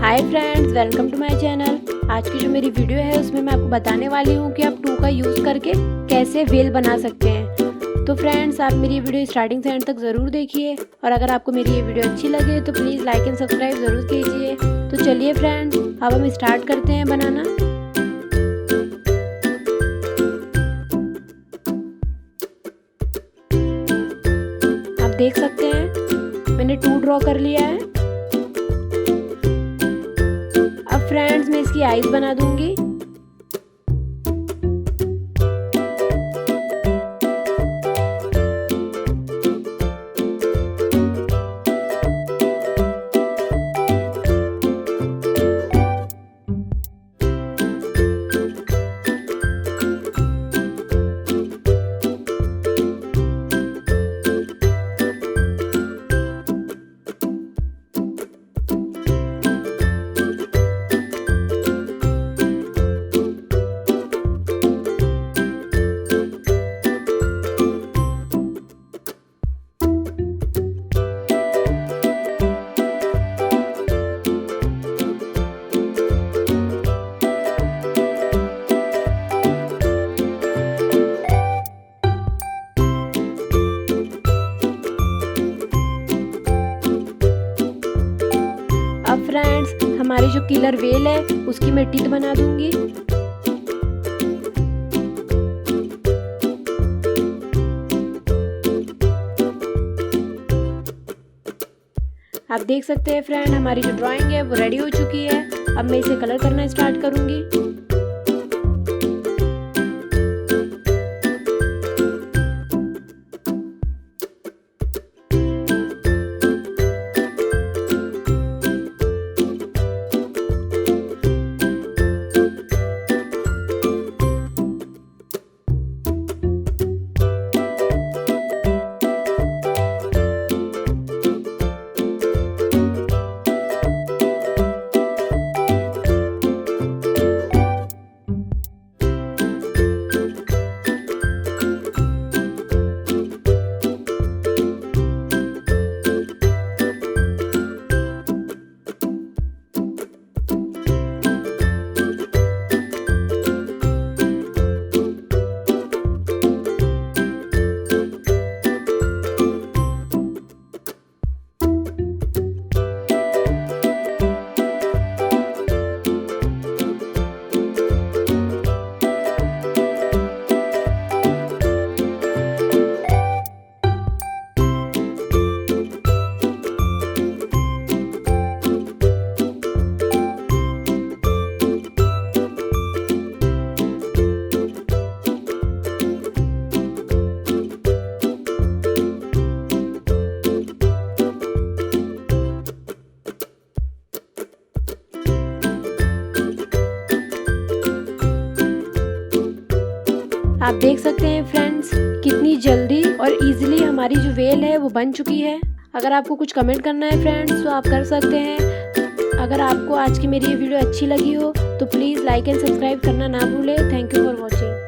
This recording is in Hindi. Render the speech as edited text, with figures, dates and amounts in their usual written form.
Hi friends, welcome to my channel. आज की जो मेरी वीडियो है उसमें मैं आपको बताने वाली हूँ कि आप 2 का यूज़ करके कैसे वेल बना सकते हैं। तो फ्रेंड्स, आप मेरी ये वीडियो स्टार्टिंग से एंड तक ज़रूर देखिए और अगर आपको मेरी ये वीडियो अच्छी लगे तो प्लीज़ लाइक एंड सब्सक्राइब ज़रूर कीजिए। तो चलिए फ्रेंड्स, अब हम स्टार्ट करते हैं बनाना। आप देख सकते हैं मैंने 2 ड्रॉ कर लिया है। अब फ्रेंड्स, मैं इसकी आईज बना दूंगी। अब फ्रेंड्स, हमारी जो किलर वेल है उसकी मैं टिप बना दूंगी। आप देख सकते हैं फ्रेंड, हमारी जो ड्राइंग है वो रेडी हो चुकी है। अब मैं इसे कलर करना स्टार्ट करूंगी। आप देख सकते हैं फ्रेंड्स, कितनी जल्दी और इजीली हमारी जो वेल है वो बन चुकी है। अगर आपको कुछ कमेंट करना है फ्रेंड्स तो आप कर सकते हैं। अगर आपको आज की मेरी ये वीडियो अच्छी लगी हो तो प्लीज़ लाइक एंड सब्सक्राइब करना ना भूलें। Thank you for watching.